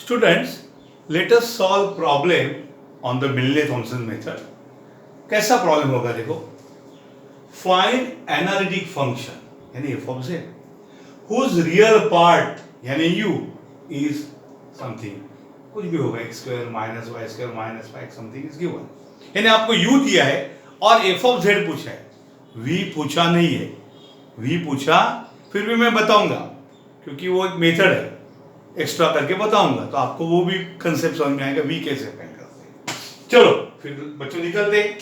Students, let us solve problem on the Milne-Thomson method. कैसा problem होगा देखो, find analytic function यानी f of z whose real part यानी u is something, कुछ भी होगा x square minus y square minus 5 something is given, यानी आपको u दिया है और f of z पूछा है, v पूछा नहीं है, v पूछा फिर भी मैं बताऊंगा क्योंकि वो एक मेथड है, एक्स्ट्रा करके बताऊंगा तो आपको वो भी कंसेप्ट समझ में आएगा वी कैसे फाइंड करते हैं। चलो फिर बच्चों निकलते हैं,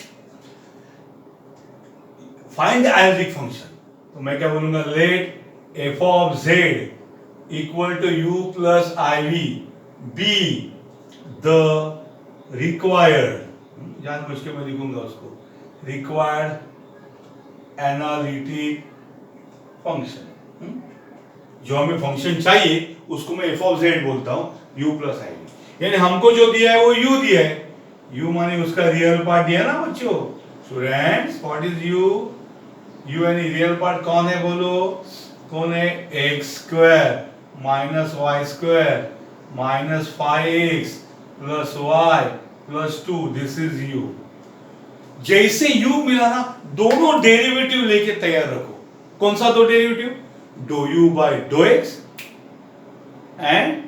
फाइंड द एनालिटिक फंक्शन। तो मैं क्या बोलूंगा, let F of Z equal to U plus I V be the required, जानबूझ के मैं लिखूंगा उसको, रिक्वायर्ड एनालिटिक फंक्शन। जो हमें फंक्शन चाहिए उसको मैं एफ ऑफ जेड बोलता हूं u प्लस आई वी, यानी हमको जो दिया है वो u दिया है, u माने उसका रियल पार्ट दिया ना बच्चों। Students what is u? u यानी रियल पार्ट कौन है बोलो, कौन है? X square minus Y square minus 5x plus Y plus 2, this is u। जैसे u मिला ना, दोनों डेरिवेटिव लेके तैयार रखो। कौन सा दो derivative? Do U by do X and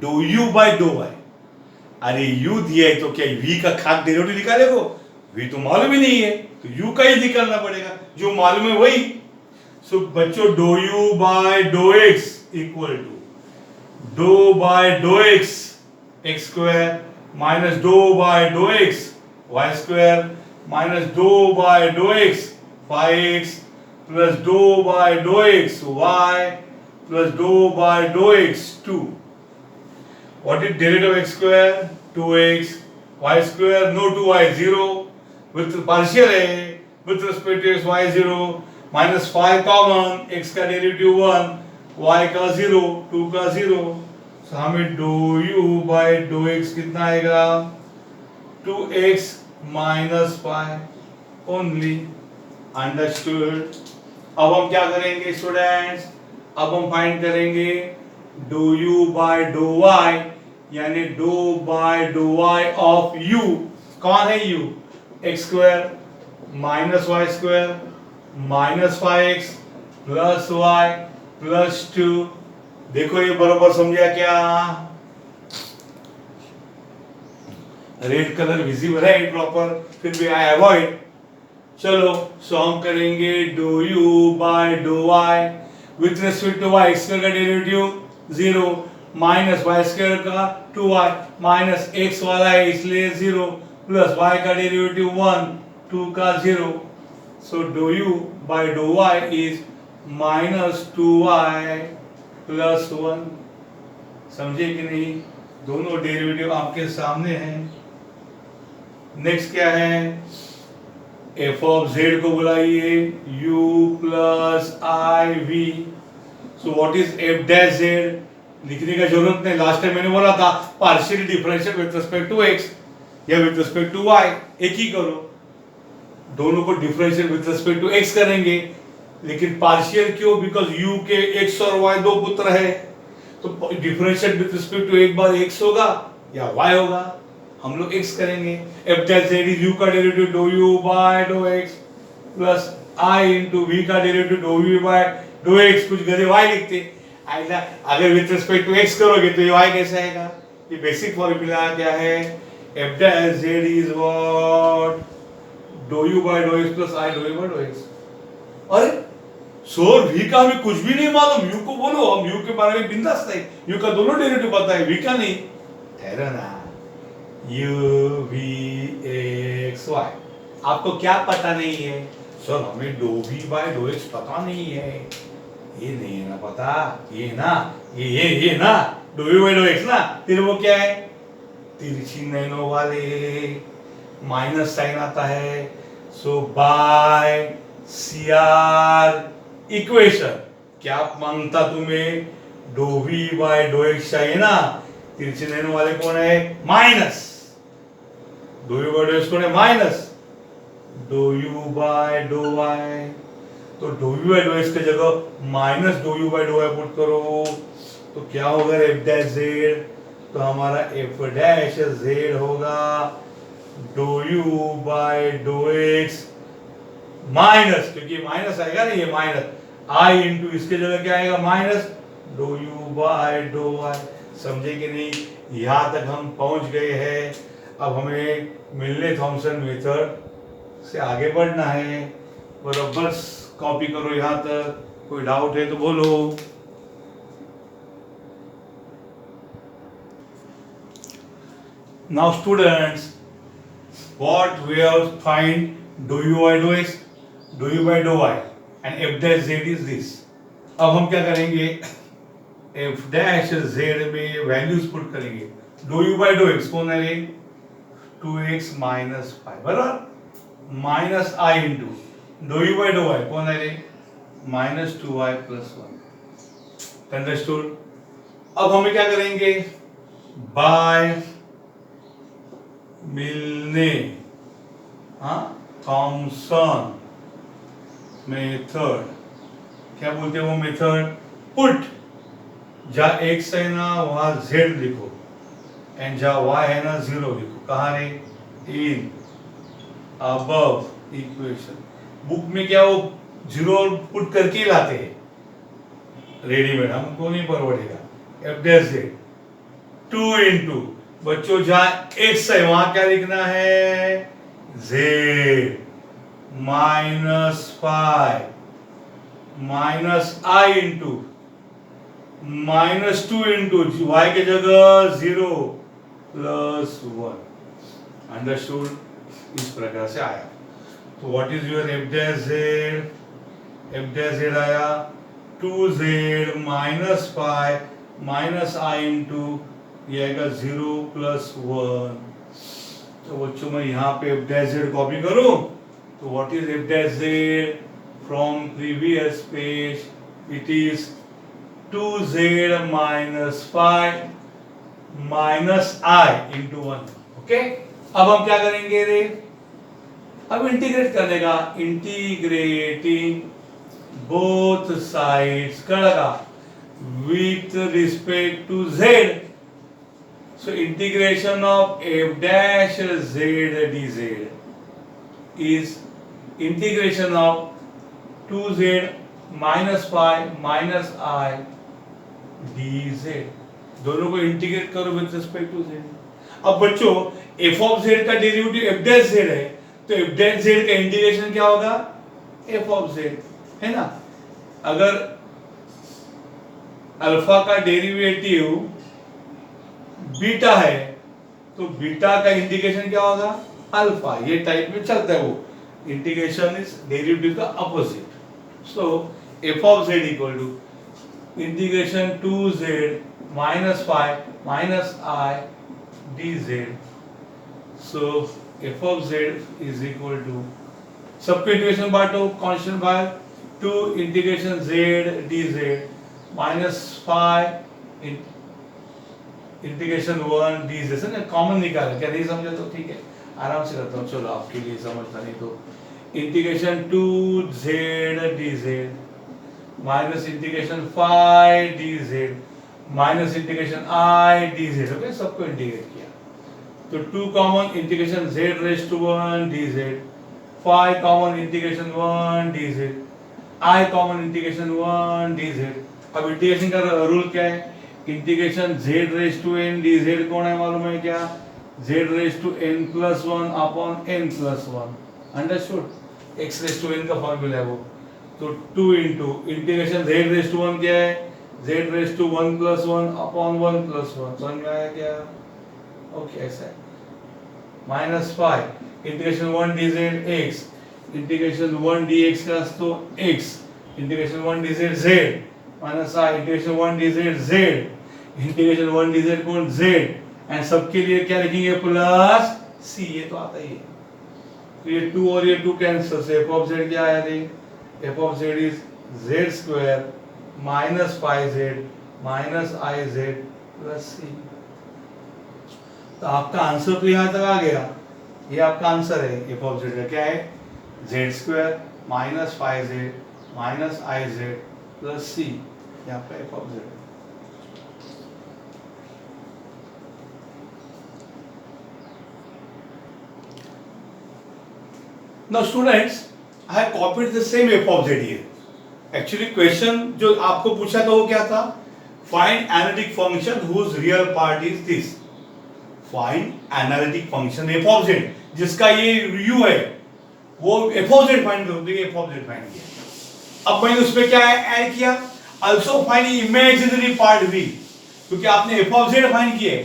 do U by do Y. अरे u दिया है तो क्या v का खाक डेरिवेटिव निकालेगो? v तो मालूम ही नहीं है तो u का ही निकालना पड़ेगा, जो मालूम है वही। सो बच्चों do U by do X equal to do by do X X square minus do by do X Y square minus do by do X 5x plus do by do X Y plus do by do X 2। What is derivative of x square? 2x y square no 2y 0 with partial a with respect to x y 0 minus 5 common, x का derivative 1 y का 0 2 का 0। so हमें do u by do x कितना आएगा? 2x minus 5 only। Understood. अब हम क्या करेंगे स्टूडेंट्स, अब हम फाइंड करेंगे do u by do y, यानी do by do y of u। कौन है u? X square minus Y square minus 5x plus Y plus 2। देखो ये बराबर समझा क्या? रेड कलर विजिबल है प्रॉपर, फिर भी आई अवॉइड। चलो सो हम करेंगे do u by do y with respect to y, X square का डेरिवेटिव 0 माइनस वाई स्क्वायर का 2y माइनस x वाला है इसलिए 0 प्लस y का डेरिवेटिव 1 2 का 0। So do u by do y is minus 2y plus 1। समझे कि नहीं? दोनों डेरिवेटिव आपके सामने हैं। नेक्स्ट क्या है? f ऑफ z को बुलाइए u plus I V. So what is f dash z? लिखने का जरूरत नहीं, लास्ट टाइम मैंने बोला था partially differentiate with respect to x या विद रिस्पेक्ट टू y, एक ही करो। दोनों को differentiate with respect to x करेंगे, लेकिन पार्शियल क्यों? बिकॉज u के x और y दो पुत्र है, तो डिफरेंशिएट विद रिस्पेक्ट टू एक बार x होगा या y होगा, हम लोग x करेंगे। f dash z is u का derivative do u by do x plus i into v का derivative do v by do x, कुछ गधे y लिखते आएगा। अगर विद रिस्पेक्ट टू x करोगे तो ये y कैसे आएगा? ये बेसिक फॉर्मूला क्या है? f dash z is what? Do u by do x plus i do v by do x। अरे सर v का हमें कुछ भी नहीं मालूम, u को बोलो, हम u के बारे में बिंदास है, u का दोनों डेरिवेटिव पता है, v का नहीं। ठहरो ना, u v x y आपको क्या पता नहीं है? सर हमें do v by do x पता नहीं है। ये नहीं है ना पता, ये ना ये ना do v by do x ना, फिर वो क्या है? तिरछी नैनों वाले माइनस साइन आता है। सो बाय CR इक्वेशन क्या मांगता तुम्हें? Do v by do x चाहिए ना, तिरछी नैनों वाले कौन है? Minus. Do u by do x कौन है? Minus. Do u by do y, तो do u by do x की जगह minus do u by do y put करो तो क्या होगा? f डैश z तो हमारा एफ डैश जेड होगा do U by do X minus, क्योंकि माइनस आएगा ना, ये माइनस आई इंटू इसके जगह क्या आएगा minus do U by do Y. समझे कि नहीं? यहाँ तक हम पहुंच गए हैं। अब हमें मिलने थॉमसन मेथड से आगे बढ़ना है। बराबर कॉपी करो यहाँ तक। कोई डाउट है तो बोलो। Now students, what we have find do u by do x, do u by do y and f dash z is this. अब हम क्या करेंगे? f dash z में वैल्यूज पुट करेंगे। do u by do x कौन है? 2x minus 5 बराबर minus i into do u by do y कौन है? Minus 2y plus 1। अंडरस्टूड? अब हमें क्या करेंगे? बाय मिलने थॉमसन मेथड, क्या बोलते हैं वो मेथड? पुट जहाँ x है ना वहां z लिखो एंड जहाँ y है ना 0 लिखो। कहाँ रे? In above equation. बुक में क्या वो 0 पुट करके ही लाते हैं रेडीमेड, हमको नहीं परवड़ेगा। एफ डैश z 2 इंटू बच्चों जहां x है वहां क्या लिखना है? z minus 5 minus i into minus 2 into y के जगह 0 प्लस 1। अंडरस्टूड? इस प्रकार से आया। तो what is your F dash Z? F dash Z आया 2z minus 5 minus i into ये आएगा 0 प्लस 1। तो बच्चों मैं यहाँ पे एफ डैश जेड कॉपी करूं तो what is F dash Z? From previous page it is 2z minus 5 minus i into 1। Okay, अब हम क्या करेंगे रे? अब इंटीग्रेट करने का। इंटीग्रेटिंग बोथ साइड्स का लगा with respect to z। So integration of f dash z dz is integration of 2z minus 5 minus I dz। दोनों को इंटीग्रेट करो विद रिस्पेक्ट टू z। अब बच्चों f of z का डेरिवेटिव f dash z है, तो f dash z का integration क्या होगा? f of z है ना। अगर अल्फा का डेरिवेटिव बीटा है तो बीटा का इंटीग्रेशन क्या होगा? अल्फा। ये टाइप में चलता है वो। इंटीग्रेशन इज डेरिवेटिव का अपोजिट। So F of Z equal to integration 2z minus 5 minus i dz। So F of Z is equal to, सबको इंटीग्रेशन बांटो constant by 2 integration z dz minus 5 integration 1 dz से ना common निकाला। क्या नहीं समझे तो ठीक है, आराम से करता हूँ। चलो आपके लिए समझता नहीं तो integration 2z dz minus integration 5 dz minus integration i dz। Okay, सबको इंटीग्रेट किया तो 2 common integration z raise to 1 dz, 5 common integration 1 dz, i common integration 1 dz। अब इंटीग्रेशन का रूल क्या है? Integration z raise to n dz कौन है मालूम है क्या? z raise to n plus 1 upon n plus 1। Understood? x raise to n का फॉर्मूला है वो। तो 2 into integration z raise to 1 क्या है? z raise to 1 plus 1 upon 1 plus 1। समझ में आया क्या? ओके, ऐसा है। Minus 5 integration 1 dz x integration 1 dx का तो x integration 1 dz z minus i integration 1 dz z integration 1 dz कौन? z एंड सबके लिए क्या लिखेंगे? Plus c। ये तो आता ही है। तो ये 2 और ये 2 कैंसिल से f ऑफ z क्या आया रे? f of z is z square minus 5z minus iz plus c। तो आपका आंसर तो यहाँ तक आ गया। ये आपका आंसर है। f ऑफ z का क्या है? z square minus 5z minus iz plus c। ये आपका f ऑफ z है। Now students, I have copied the same f of z here. Actually question जो आपको पूछा था वो क्या था? Find analytic function whose real part is this. Find analytic function f of z जिसका ये u है वो f of z फाइंड करो. देखिए f of z फाइंड किया. अब मैंने उसमें क्या ऐड किया? Also find imaginary part v, क्योंकि आपने f of z फाइंड किया है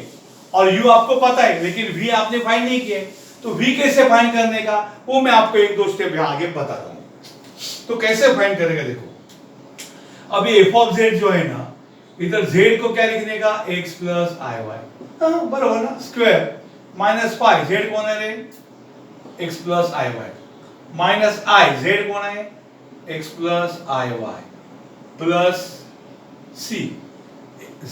और u आपको पता है लेकिन v आपने फाइंड नहीं किया है. तो v कैसे फाइंड करने का वो मैं आपको एक दो स्टेप आगे बताता हूं. तो कैसे फाइंड करेगा देखो. अभी f of z जो है ना, इधर z को क्या लिखने का? x प्लस आई वाई. हाँ बराबर ना, स्क्वायर माइनस फाइव. z कौन है रे? x plus I y minus i. z कौन है? x प्लस आई वाई प्लस c.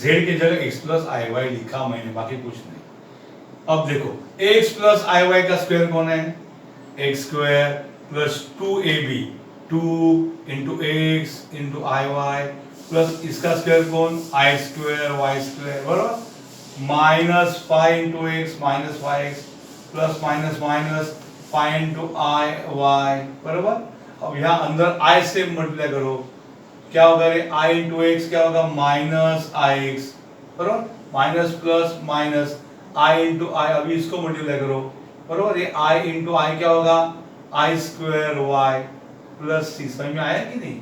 z की जगह x प्लस आई वाई लिखा मैंने, बाकी कुछ नहीं. अब देखो x प्लस आई वाई का स्क्वायर कौन है? X square plus 2ab 2 into X into I Y plus इसका स्क्वायर कौन? आई स्क्वायर वाई स्क्वायर बराबर minus 5 into X minus 5x plus minus minus 5 into I Y बराबर. अब यहाँ अंदर i से मल्टीप्लाई करो, क्या होगा रे? i इंटू एक्स क्या होगा? माइनस आई एक्स बराबर minus plus minus i into I. अभी इसको मल्टीप्लाई करो बराबर. ये i इंटू आई क्या होगा? आई स्क्वायर वाई प्लस सी. समझ में आया कि नहीं?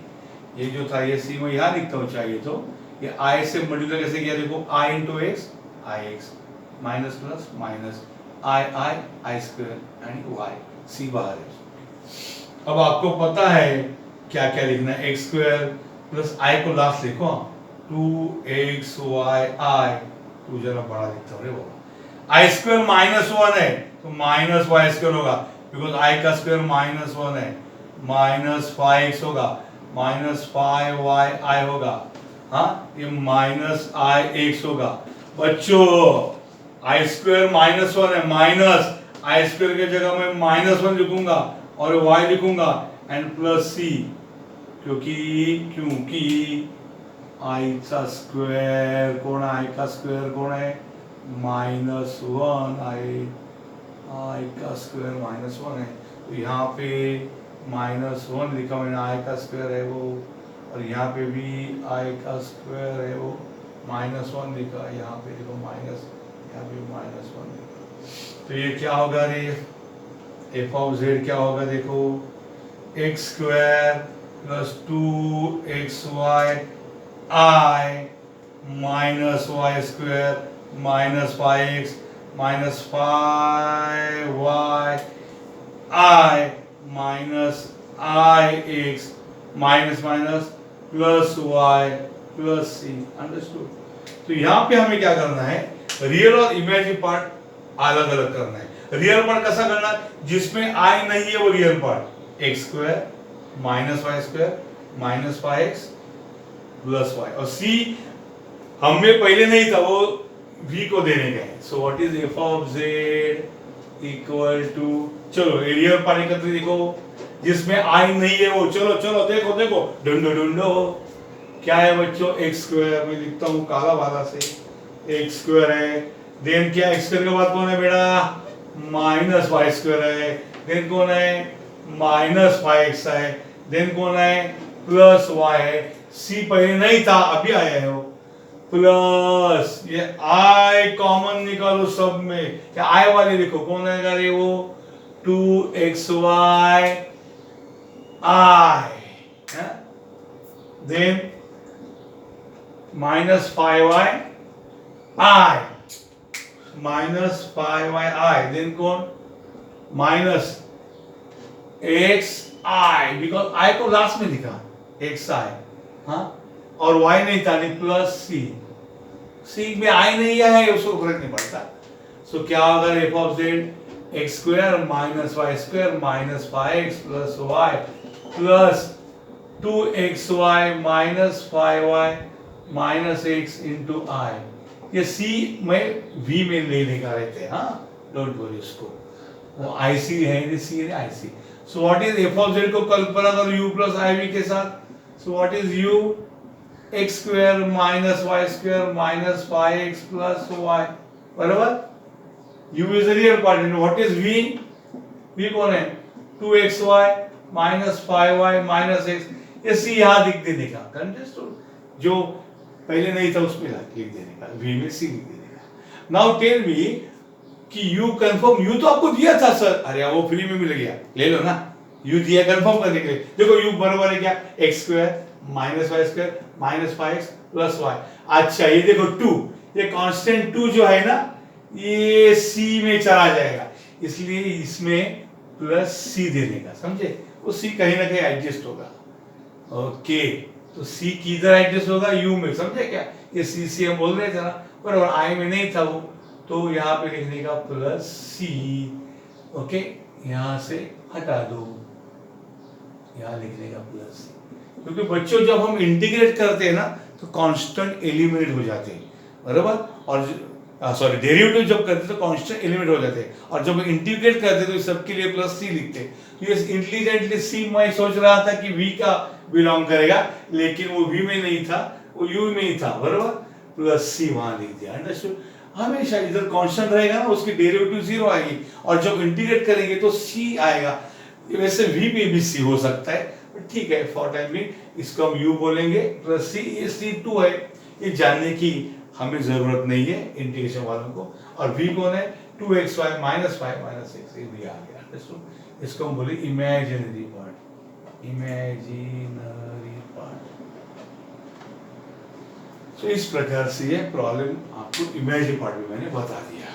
ये जो था ये सी में यहाँ लिखता हूँ चाहिए तो ये i से मल्टीप्लाई कैसे किया? देखो i into X I x minus plus minus I I I square and Y. C बाहर है. अब आपको पता है क्या क्या लिखना है? एक्स स्क्वायर प्लस आई को लास्ट लिखो 2x y i. तू जरा बड़ा लिखता हूँ रे बाबा. आई स्क्वायर माइनस 1 है तो माइनस वाई स्क्वायर होगा बिकॉज आई का स्क्वायर माइनस 1 है. माइनस 5x होगा माइनस 5y i होगा. हाँ ये माइनस आई एक्स होगा. बच्चों आई स्क्वायर माइनस 1 है, माइनस आई स्क्वायर की जगह मैं माइनस 1 लिखूंगा और y लिखूंगा एंड प्लस सी, क्योंकि आई का स्क्वायर कौन है? आई का स्क्वायर कौन है? माइनस 1. आई का स्क्वायर माइनस 1 है तो यहाँ पे माइनस 1 लिखा मैंने. आई का स्क्वायर है वो और यहाँ पे भी आई का स्क्वायर है वो माइनस 1 लिखा. यहाँ पे देखो माइनस, यहाँ पे माइनस 1 लिखा. तो ये क्या होगा रे? एफ ऑफ जेड क्या होगा? देखो x square plus 2xy i minus Y square minus 5x minus 5y i minus I x minus minus plus y plus c. Understood? तो यहाँ पे हमें क्या करना है? रियल और इमेजिनरी पार्ट अलग अलग करना है. रियल पार्ट कैसा करना है? जिसमें i नहीं है वो real part x square minus Y square minus 5x plus y और c हमें पहले नहीं था वो v को देने का है. So what is f of z equal to, चलो रियल पार्ट एकत्र देखो जिसमें i नहीं है वो. चलो चलो देखो देखो ढूंढो ढूंढो क्या है बच्चों? X square. मैं लिखता हूँ काला वाला से. एक्स स्क्वायर है. देन क्या एक्स स्क्वायर के बाद कौन है बेटा? माइनस वाई स्क्वायर है. देन कौन है? माइनस 5x है. देन कौन है? प्लस y है. c पहले नहीं था अभी आया है वो प्लस. ये i कॉमन निकालो सब में. क्या i वाले लिखो कौन है रे? वो 2xy i. Then minus 5y i minus 5y i. Then कौन? Minus x i because i को लास्ट में लिखा x i. हाँ और y नहीं था नहीं प्लस c. c में i नहीं है उसको फर्क नहीं पड़ता. सो क्या होगा? F of z x square minus Y square minus 5x plus y plus 2xy minus 5y minus x into i. ये c में v में ले लेकर आए थे. हाँ डोंट वरी उसको, वो ic है ये c है ic. So what is f of z को कल्पना करो u प्लस iv के साथ. So what is u? X square minus Y square minus 5x plus y बराबर. u is the real part. What is v? v कौन है? 2xy minus 5y minus x, ये सी यहाँ लिख देने का, अंडरस्टूड, जो पहले नहीं था उसमें लिख देने का, v में सी लिख देने का। नाउ टेल मी कि u कंफर्म, u तो आपको दिया था सर, अरे वो फ्री में मिल गया, ले लो ना, u दिया कंफर्म करने के लिए। देखो u बराबर है क्या, x square minus Y square minus 5x plus y। अच्छा ये देखो 2, ये कांस्टेंट 2 जो है ना, ये c में चला जाएगा, इसलिए इसमें प्लस c देने का, समझे, वो c कहीं ना कहीं एडजस्ट होगा। ओके, तो c किधर एडजस्ट होगा, u में, समझे क्या, ये c हम बोल रहे थे ना, पर i में नहीं था वो, तो यहाँ पे लिखने का प्लस c। ओके, यहाँ से हटा दो, यहाँ लिखने का प्लस c, क्योंकि बच्चों जब हम इंटीग्रेट करते हैं ना तो कांस्टेंट एलिमिनेट हो जाते हैं, बराबर, और सॉरी डेरिवेटिव जब करते हैं तो कांस्टेंट एलिमिनेट हो जाते हैं, और जब इंटीग्रेट करते हैं तो सबके लिए प्लस c लिखते हैं। तो ये इंटेलिजेंटली c मैं सोच रहा था कि v का बिलोंग करेगा, लेकिन वो v में नहीं था, वो u में ही था, बराबर, प्लस c वहां लिख दिया, अंडरस्टूड। हमेशा इधर कांस्टेंट रहेगा ना, उसकी डेरिवेटिव 0 आएगी, और जब इंटीग्रेट करेंगे तो c आएगा। वैसे v पे भी c हो सकता है, ठीक है, फॉर टाइम बिंग इसको हम u बोलेंगे, प्लस c, ये c2 है, ये जानने की हमें जरूरत नहीं है इंटीग्रेशन वालों को। और v कौन है, 2xy माइनस 5 माइनस x, ये भी आ गया, अंडरस्टूड। इसको हम बोले इमेजिनरी पार्ट, इमेजिनरी पार्ट। तो इस प्रकार से ये प्रॉब्लम आपको इमेजिनरी पार्ट में मैंने बता दिया।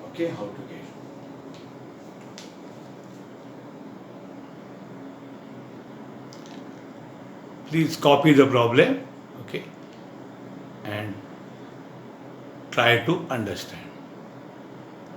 Okay, how to get. Please copy the problem, okay, and try to understand.